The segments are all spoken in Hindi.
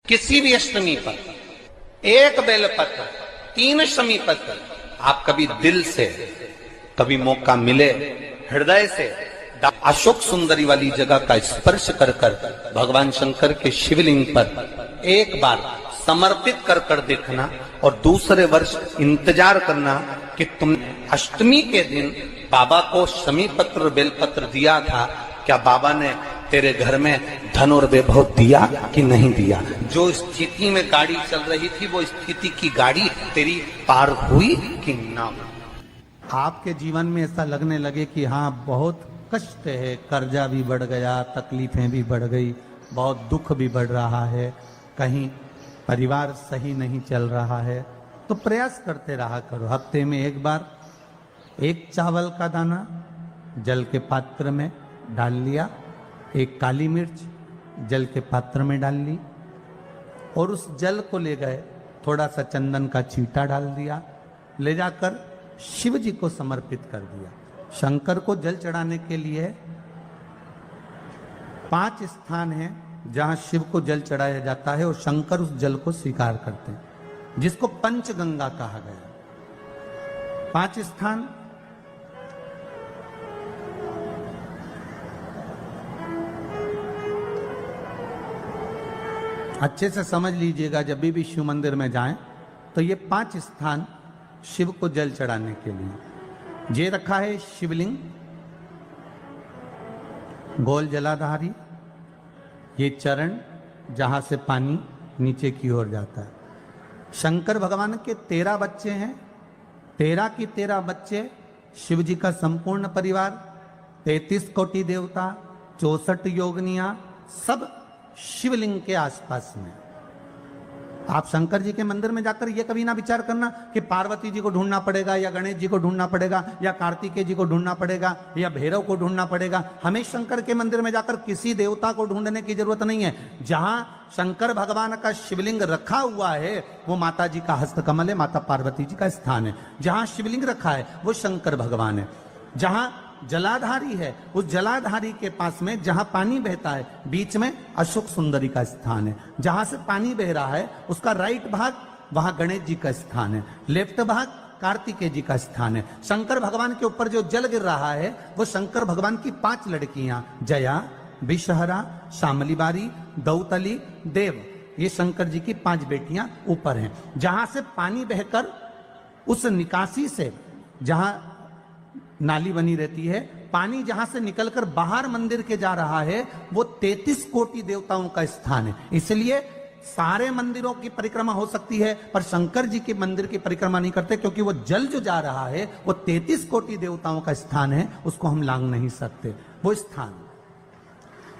किसी भी अष्टमी पर एक बेलपत्र 3 शमी पत्र आप कभी दिल से, कभी मौका मिले हृदय से अशोक सुंदरी वाली जगह का स्पर्श कर कर भगवान शंकर के शिवलिंग पर एक बार समर्पित कर कर देखना और दूसरे वर्ष इंतजार करना कि तुमने अष्टमी के दिन बाबा को शमी पत्र बेलपत्र दिया था, क्या बाबा ने तेरे घर में धन और वैभव दिया कि नहीं दिया। जो स्थिति में गाड़ी चल रही थी वो स्थिति की गाड़ी तेरी पार हुई कि ना। आपके जीवन में ऐसा लगने लगे कि हाँ बहुत कष्ट है, कर्जा भी बढ़ गया, तकलीफें भी बढ़ गई, बहुत दुख भी बढ़ रहा है, कहीं परिवार सही नहीं चल रहा है, तो प्रयास करते रहा करो। हफ्ते में एक बार एक चावल का दाना जल के पात्र में डाल लिया, एक काली मिर्च जल के पात्र में डाल ली और उस जल को ले गए, थोड़ा सा चंदन का छींटा डाल दिया, ले जाकर शिव जी को समर्पित कर दिया। शंकर को जल चढ़ाने के लिए 5 स्थान हैं जहां शिव को जल चढ़ाया जाता है और शंकर उस जल को स्वीकार करते हैं, जिसको पंचगंगा कहा गया। 5 स्थान अच्छे से समझ लीजिएगा, जब भी शिव मंदिर में जाएं तो ये 5 स्थान शिव को जल चढ़ाने के लिए ये रखा है। शिवलिंग, गोल जलाधारी, ये चरण जहां से पानी नीचे की ओर जाता है। शंकर भगवान के 13 बच्चे हैं, 13 की 13 बच्चे, शिव जी का संपूर्ण परिवार, 33 कोटि देवता, 64 योगनियां, सब शिवलिंग के आसपास में। आप शंकर जी के मंदिर में जाकर ये कभी ना विचार करना कि पार्वती जी को ढूंढना पड़ेगा या गणेश जी को ढूंढना पड़ेगा या कार्तिकेय जी को ढूंढना पड़ेगा या भैरव को ढूंढना पड़ेगा। हमें शंकर के मंदिर में जाकर किसी देवता को ढूंढने की जरूरत नहीं है। जहां शंकर भगवान का शिवलिंग रखा हुआ है वो माता जी का हस्तकमल है, माता पार्वती जी का स्थान है। जहां शिवलिंग रखा है वो शंकर भगवान है। जहां जलाधारी है उस जलाधारी के पास में जहां पानी बहता है बीच में अशोक सुंदरी का स्थान है। जहां से पानी बह रहा है उसका राइट भाग वहां गणेश जी का स्थान है, लेफ्ट भाग कार्तिकेय जी का स्थान है। शंकर भगवान के ऊपर जो जल गिर रहा है वो शंकर भगवान की 5 लड़कियां जया, विषहरा, शामली बारी, दौतली, देव, ये शंकर जी की 5 बेटियां ऊपर हैं। जहां से पानी बहकर उस निकासी से, जहां नाली बनी रहती है, पानी जहां से निकलकर बाहर मंदिर के जा रहा है वो 33 कोटि देवताओं का स्थान है। इसलिए सारे मंदिरों की परिक्रमा हो सकती है पर शंकर जी के मंदिर की परिक्रमा नहीं करते, क्योंकि वो जल जो जा रहा है वो 33 कोटि देवताओं का स्थान है, उसको हम लांग नहीं सकते। वो स्थान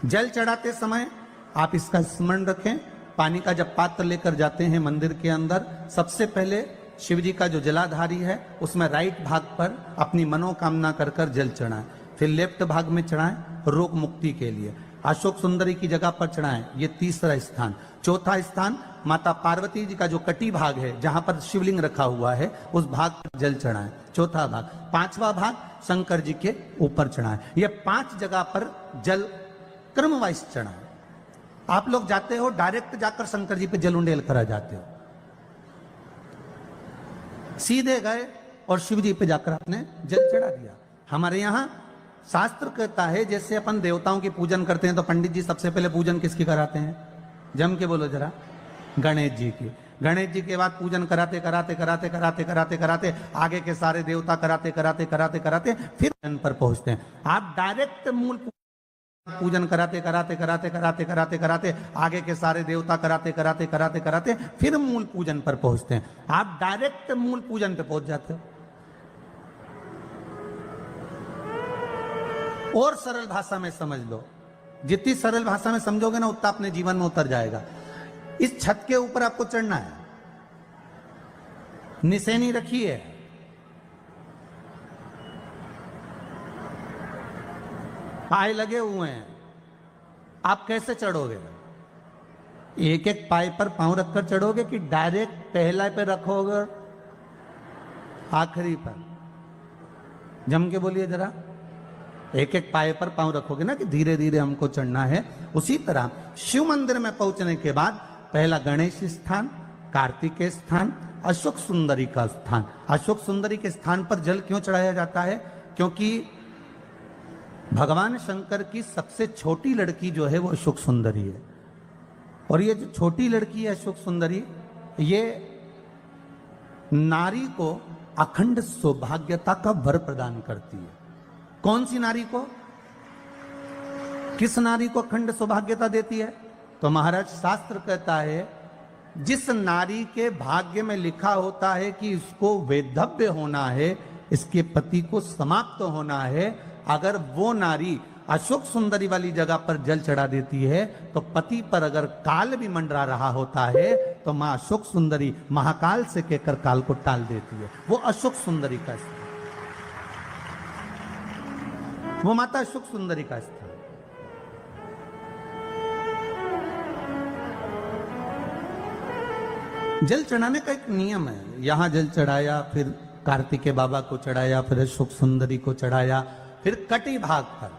जल चढ़ाते समय आप इसका स्मरण रखें। पानी का जब पात्र लेकर जाते हैं मंदिर के अंदर, सबसे पहले शिव जी का जो जलाधारी है उसमें राइट भाग पर अपनी मनोकामना कर कर जल चढ़ाएं, फिर लेफ्ट भाग में चढ़ाएं रोग मुक्ति के लिए। अशोक सुंदरी की जगह पर चढ़ाएं, ये 3रा स्थान। 4था स्थान माता पार्वती जी का जो कटी भाग है जहां पर शिवलिंग रखा हुआ है उस भाग पर जल चढ़ाएं, 4था भाग। 5वां भाग शंकर जी के ऊपर चढ़ाएं। ये 5 जगह पर जल क्रमवाइज चढ़ाएं। आप लोग जाते हो डायरेक्ट जाकर शंकर जी पे जल उंडेल करा जाते हो, सीधे गए और शिव जी पे जाकर आपने जल चढ़ा दिया। हमारे यहाँ शास्त्र कहता है जैसे अपन देवताओं की पूजन करते हैं तो पंडित जी सबसे पहले पूजन किसकी कराते हैं? जम के बोलो जरा, गणेश जी की। गणेश जी के बाद पूजन कराते कराते कराते कराते कराते कराते आगे के सारे देवता कराते कराते कराते कराते फिर जन पर पहुंचते हैं। आप डायरेक्ट मूल पूजन कराते कराते कराते कराते कराते कराते आगे के सारे देवता कराते कराते कराते कराते फिर मूल पूजन पर पहुंचते हैं। आप डायरेक्ट मूल पूजन पे पहुंच जाते हो। और सरल भाषा में समझ लो, जितनी सरल भाषा में समझोगे ना उतना अपने जीवन में उतर जाएगा। इस छत के ऊपर आपको चढ़ना है, निशानी रखी है, पाए लगे हुए हैं, आप कैसे चढ़ोगे? एक एक पाए पर पांव रखकर चढ़ोगे कि डायरेक्ट पहला पे रखोगे आखिरी पर? जम के बोलिए जरा। एक एक पाए पर पांव रखोगे ना कि धीरे धीरे हमको चढ़ना है। उसी तरह शिव मंदिर में पहुंचने के बाद पहला गणेश स्थान, कार्तिकेय स्थान, अशोक सुंदरी का स्थान। अशोक सुंदरी के स्थान पर जल क्यों चढ़ाया जाता है? क्योंकि भगवान शंकर की सबसे छोटी लड़की जो है वो अशोक सुंदरी है, और ये जो छोटी लड़की है अशोक सुंदरी, ये नारी को अखंड सौभाग्यता का वर प्रदान करती है। कौन सी नारी को? किस नारी को अखंड सौभाग्यता देती है? तो महाराज शास्त्र कहता है, जिस नारी के भाग्य में लिखा होता है कि इसको वैधव्य होना है, इसके पति को समाप्त होना है, अगर वो नारी अशोक सुंदरी वाली जगह पर जल चढ़ा देती है तो पति पर अगर काल भी मंडरा रहा होता है तो मां अशोक सुंदरी महाकाल से कहकर काल को टाल देती है। वो अशोक सुंदरी का स्थान, वो माता अशोक सुंदरी का स्थान। जल चढ़ाने का एक नियम है। यहां जल चढ़ाया, फिर कार्तिकेय बाबा को चढ़ाया, फिर अशोक सुंदरी को चढ़ाया, फिर कटी भाग पर।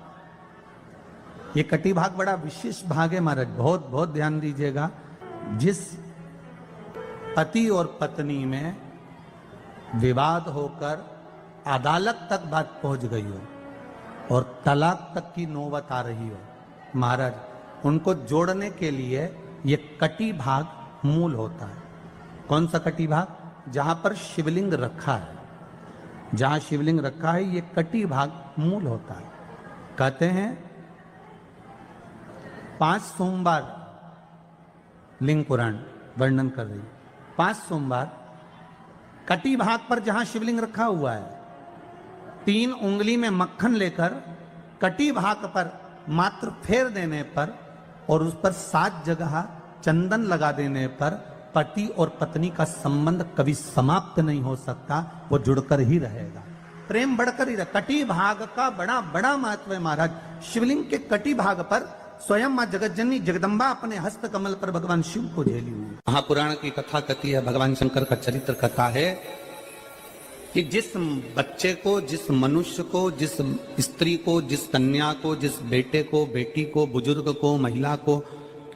ये कटी भाग बड़ा विशेष भाग है महाराज, बहुत बहुत ध्यान दीजिएगा। जिस पति और पत्नी में विवाद होकर अदालत तक बात पहुंच गई हो और तलाक तक की नौबत आ रही हो, महाराज उनको जोड़ने के लिए ये कटी भाग मूल होता है। कौन सा कटी भाग? जहां पर शिवलिंग रखा है, जहां शिवलिंग रखा है ये कटी भाग मूल होता है। कहते हैं 5 सोमवार, लिंग पुराण वर्णन कर रही है, 5 सोमवार कटी भाग पर जहां शिवलिंग रखा हुआ है, 3 उंगली में मक्खन लेकर कटी भाग पर मात्र फेर देने पर और उस पर 7 जगह चंदन लगा देने पर पति और पत्नी का संबंध कभी समाप्त नहीं हो सकता, वो जुड़कर ही रहेगा, प्रेम बढ़कर ही रहेगा। कटी भाग का बड़ा बड़ा महत्व है महाराज। शिवलिंग के कटी भाग पर स्वयं मां जगतजननी जगदम्बा अपने हस्त कमल पर भगवान शिव को झेली हुई। महापुराण की कथा कहती है, भगवान शंकर का चरित्र कथा है कि जिस बच्चे को, जिस मनुष्य को, जिस स्त्री को, जिस कन्या को, जिस बेटे को, बेटी को, बुजुर्ग को, महिला को,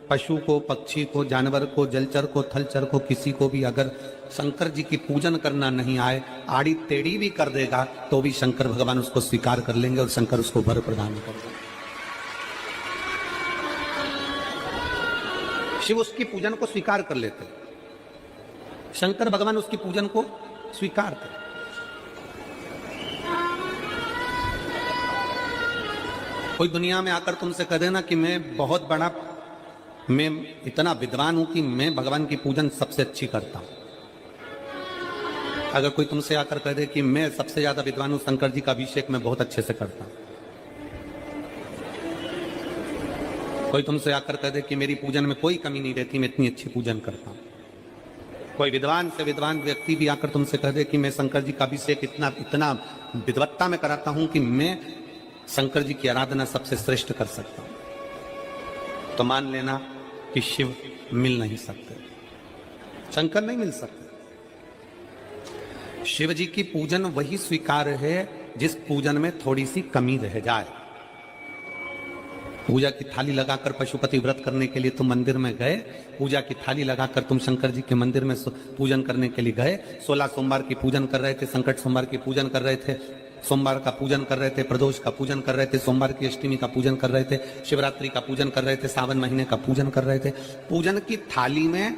पशु को, पक्षी को, जानवर को, जलचर को, थलचर को, किसी को भी अगर शंकर जी की पूजन करना नहीं आए, आड़ी टेढ़ी भी कर देगा तो भी शंकर भगवान उसको स्वीकार कर लेंगे और शंकर उसको वर प्रदान कर देंगे। शिव उसकी पूजन को स्वीकार कर लेते, शंकर भगवान उसकी पूजन को स्वीकार करते। कोई दुनिया में आकर तुमसे कह देना कि मैं इतना विद्वान हूं कि मैं भगवान की पूजन सबसे अच्छी करता हूं। अगर कोई तुमसे आकर कह दे कि मैं सबसे ज्यादा विद्वान हूं, शंकर जी का अभिषेक मैं बहुत अच्छे से करता हूं। कोई तुमसे आकर कह दे कि मेरी पूजन में कोई कमी नहीं रहती, मैं इतनी अच्छी पूजन करता हूं। कोई विद्वान से विद्वान व्यक्ति भी आकर तुमसे कह दे कि मैं शंकर जी का अभिषेक इतना विद्वत्ता में कराता हूं कि मैं शंकर जी की आराधना सबसे श्रेष्ठ कर सकता हूं, तो मान लेना कि शिव मिल नहीं सकते, शंकर नहीं मिल सकते। शिव जी की पूजन वही स्वीकार है जिस पूजन में थोड़ी सी कमी रह जाए। पूजा की थाली लगाकर पशुपति व्रत करने के लिए तुम मंदिर में गए, पूजा की थाली लगाकर तुम शंकर जी के मंदिर में पूजन करने के लिए गए, 16 सोमवार की पूजन कर रहे थे, संकट सोमवार की पूजन कर रहे थे, सोमवार का पूजन कर रहे थे, प्रदोष का पूजन कर रहे थे, सोमवार की अष्टमी का पूजन कर रहे थे, शिवरात्रि का पूजन कर रहे थे, सावन महीने का पूजन कर रहे थे। पूजन की थाली में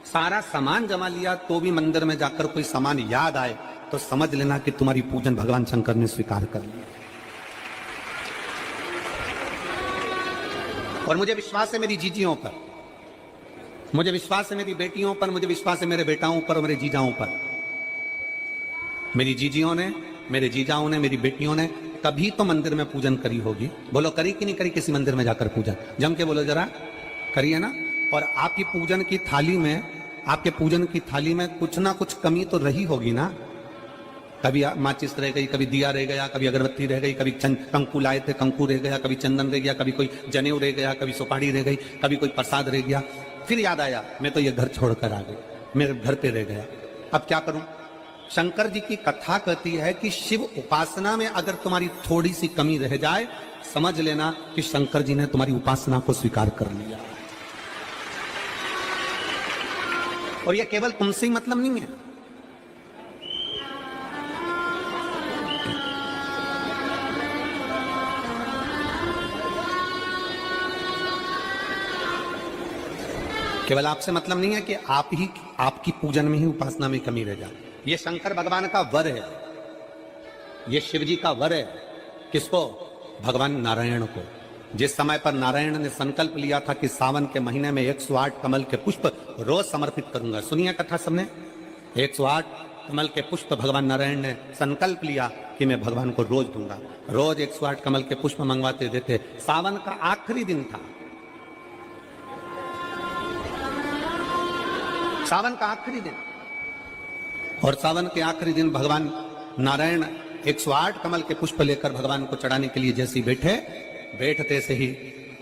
सारा सामान जमा लिया तो भी मंदिर में जाकर कोई सामान याद आए तो समझ लेना कि तुम्हारी पूजन भगवान शंकर ने स्वीकार कर लिया। और मुझे विश्वास है मेरी जीजियों पर, मुझे विश्वास है मेरी बेटियों पर, मुझे विश्वास है मेरे बेटाओं पर और मेरे जीजाओं पर। मेरी जीजियों ने, मेरे जीजाओं ने, मेरी बेटियों ने कभी तो मंदिर में पूजन करी होगी। बोलो करी कि नहीं करी किसी मंदिर में जाकर पूजन? जम के बोलो जरा, करी है ना? और आपकी पूजन की थाली में, आपके पूजन की थाली में कुछ ना कुछ कमी तो रही होगी ना। कभी माचिस रह गई, कभी दिया रह गया, कभी अगरबत्ती रह गई, कभी कंकु लाए थे कंकु रह गया, कभी चंदन रह गया, कभी कोई जनेऊ रह गया, कभी सुपारी रह गई, कभी कोई प्रसाद रह गया। फिर याद आया मैं तो ये घर छोड़कर आ गई, मेरे घर पे रह गया, अब क्या करूं? शंकर जी की कथा कहती है कि शिव उपासना में अगर तुम्हारी थोड़ी सी कमी रह जाए, समझ लेना कि शंकर जी ने तुम्हारी उपासना को स्वीकार कर लिया। और ये केवल तुमसे ही मतलब नहीं है। केवल आपसे मतलब नहीं है कि आपकी पूजन में ही, उपासना में कमी रह जाए। ये शंकर भगवान का वर है, ये शिव जी का वर है। किसको? भगवान नारायण को। जिस समय पर नारायण ने संकल्प लिया था कि सावन के महीने में 108 कमल के पुष्प रोज समर्पित करूंगा। सुनिए कथा सबने, 108 कमल के पुष्प भगवान नारायण ने संकल्प लिया कि मैं भगवान को रोज दूंगा। रोज 108 कमल के पुष्प मंगवाते देते। सावन का आखिरी दिन था, सावन का आखिरी दिन, और सावन के आखिरी दिन भगवान नारायण 108 कमल के पुष्प लेकर भगवान को चढ़ाने के लिए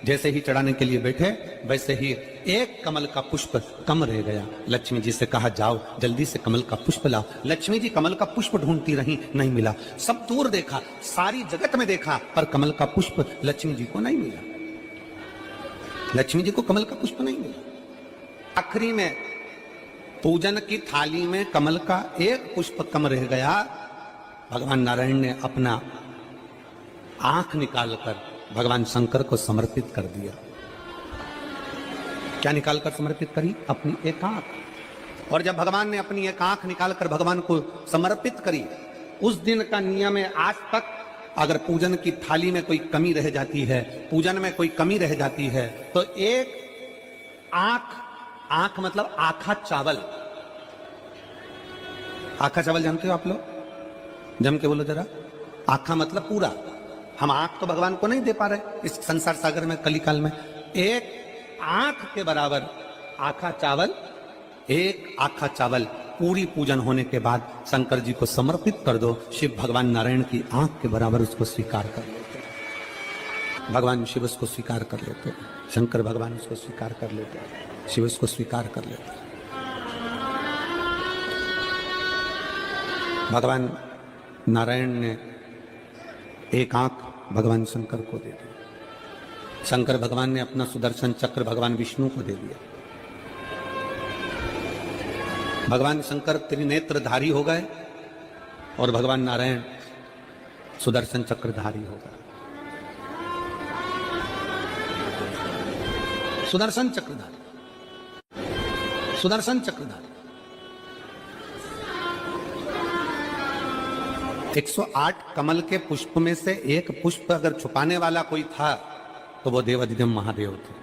जैसे ही चढ़ाने के लिए बैठे, वैसे ही एक कमल का पुष्प कम रह गया। लक्ष्मी जी से कहा, जाओ जल्दी से कमल का पुष्प लाओ। लक्ष्मी जी कमल का पुष्प ढूंढती रही, नहीं मिला। सब दूर देखा, सारी जगत में देखा, पर कमल का पुष्प लक्ष्मी जी को नहीं मिला। लक्ष्मी जी को कमल का पुष्प नहीं मिला। आखिरी में पूजन की थाली में कमल का एक पुष्प कम रह गया। भगवान नारायण ने अपना आंख निकालकर भगवान शंकर को समर्पित कर दिया। क्या निकालकर समर्पित करी? अपनी एक आंख। और जब भगवान ने अपनी एक आंख निकालकर भगवान को समर्पित करी, उस दिन का नियम है, आज तक अगर पूजन की थाली में कोई कमी रह जाती है, पूजन में कोई कमी रह जाती है, तो एक आंख मतलब आखा चावल। आखा चावल जानते हो आप लोग? जम के बोलो जरा। आखा मतलब पूरा। हम आंख तो भगवान को नहीं दे पा रहे इस संसार सागर में, कलिकाल में। एक आंख के बराबर आखा चावल, एक आखा चावल पूरी पूजन होने के बाद शंकर जी को समर्पित कर दो। शिव भगवान नारायण की आंख के बराबर उसको स्वीकार कर लेते, भगवान शिव उसको स्वीकार कर लेते, शंकर भगवान उसको स्वीकार कर लेते, शिव उसको स्वीकार कर लेते। भगवान नारायण ने एक आंख भगवान शंकर को दे दी। शंकर भगवान ने अपना सुदर्शन चक्र भगवान विष्णु को दे दिया। भगवान शंकर त्रिनेत्रधारी हो गए और भगवान नारायण सुदर्शन चक्रधारी हो गए। सुदर्शन चक्रधारी, सुदर्शन चक्रधारी। 108 कमल के पुष्प में से एक पुष्प अगर छुपाने वाला कोई था तो वो देवाधिदेव महादेव थे।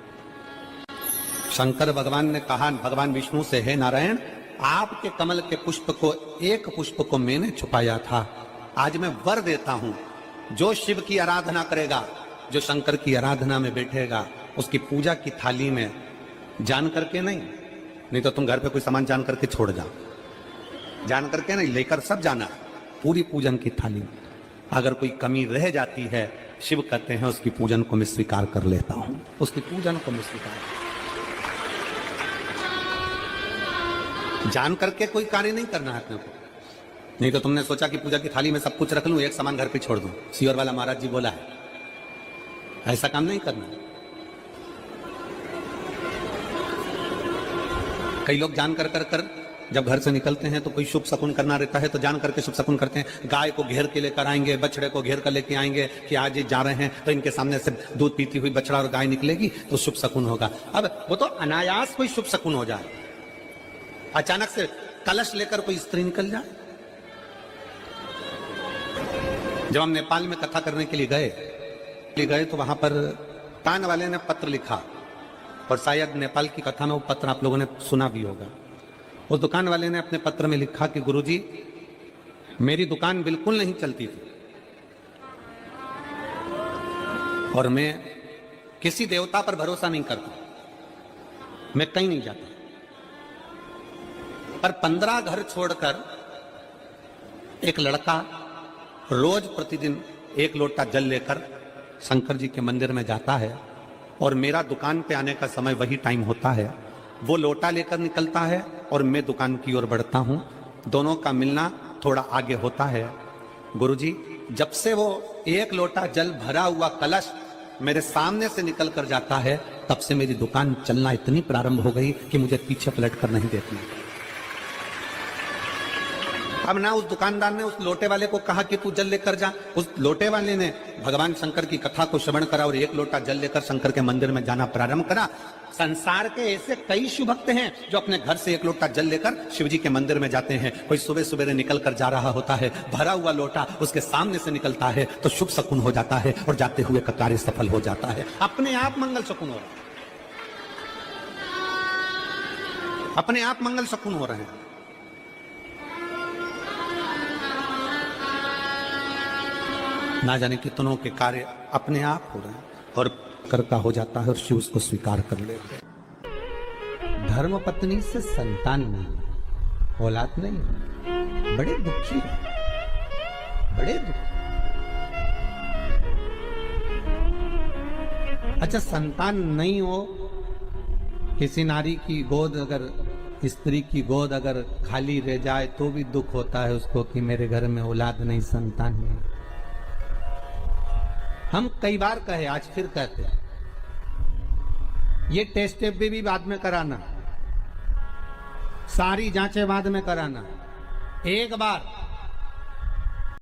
शंकर भगवान ने कहा भगवान विष्णु से, हे नारायण, आपके कमल के पुष्प को, एक पुष्प को मैंने छुपाया था। आज मैं वर देता हूं, जो शिव की आराधना करेगा, जो शंकर की आराधना में बैठेगा, उसकी पूजा की थाली में जान करके नहीं तो तुम घर पे कोई सामान जान करके छोड़ जाओ, जान करके नहीं, लेकर सब जाना। पूरी पूजन की थाली में अगर कोई कमी रह जाती है, शिव कहते हैं उसकी पूजन को मैं स्वीकार कर लेता हूं, उसकी पूजन को मैं स्वीकार। जान करके कोई कार्य नहीं करना है अपने को। नहीं तो तुमने सोचा कि पूजा की थाली में सब कुछ रख लूं, एक सामान घर पे छोड़ दूं। सीवर वाला महाराज जी बोला है, ऐसा काम नहीं करना। कई लोग जान कर जब घर से निकलते हैं तो कोई शुभ शकुन करना रहता है तो जान करके शुभ शकुन करते हैं। गाय को घेर के लेकर आएंगे, बछड़े को घेर कर लेके आएंगे कि आज ये जा रहे हैं तो इनके सामने से दूध पीती हुई बछड़ा और गाय निकलेगी तो शुभ शकुन होगा। अब वो तो अनायास कोई शुभ शकुन हो जाए, अचानक से कलश लेकर कोई स्त्री निकल जाए। जब हम नेपाल में कथा करने के लिए गए तो वहां पर कान वाले ने पत्र लिखा, और शायद नेपाल की कथा में वो पत्र आप लोगों ने सुना भी होगा। उस दुकान वाले ने अपने पत्र में लिखा कि गुरुजी, मेरी दुकान बिल्कुल नहीं चलती थी और मैं किसी देवता पर भरोसा नहीं करता, मैं कहीं नहीं जाता, पर 15 घर छोड़कर एक लड़का रोज प्रतिदिन 1 लोटा जल लेकर शंकर जी के मंदिर में जाता है और मेरा दुकान पे आने का समय वही टाइम होता है। वो लोटा लेकर निकलता है और मैं दुकान की ओर बढ़ता हूं, दोनों का मिलना थोड़ा आगे होता है। गुरुजी, जब से वो 1 लोटा जल भरा हुआ कलश मेरे सामने से निकल कर जाता है, तब से मेरी दुकान चलना इतनी प्रारंभ हो गई कि मुझे पीछे पलट कर नहीं देखना। अब ना उस दुकानदार ने उस लोटे वाले को कहा कि तू जल लेकर जा, उस लोटे वाले ने भगवान शंकर की कथा को श्रवण करा और एक लोटा जल लेकर शंकर के मंदिर में जाना प्रारंभ करा। संसार के ऐसे कई शिव भक्त हैं जो अपने घर से एक लोटा जल लेकर शिव जी के मंदिर में जाते हैं। कोई सुबह सुबह निकल कर जा रहा होता है, भरा हुआ लोटा उसके सामने से निकलता है तो शुभ शकुन हो जाता है और जाते हुए का कार्य सफल हो जाता है। अपने आप मंगल शकुन हो रहा है, अपने आप मंगल शकुन हो रहे हैं। ना जाने कितनों के कार्य अपने आप हो रहे हैं और करता हो जाता है और शिव उसको स्वीकार कर लेते हैं। धर्म पत्नी से संतान नहीं, औलाद नहीं, बड़े दुखी है, बड़े दुखी। अच्छा, संतान नहीं हो, किसी नारी की गोद अगर, स्त्री की गोद अगर खाली रह जाए तो भी दुख होता है उसको कि मेरे घर में औलाद नहीं, संतान नहीं। हम कई बार कहे, आज फिर कहते हैं, ये टेस्ट भी बाद में कराना, सारी जांचें बाद में कराना। एक बार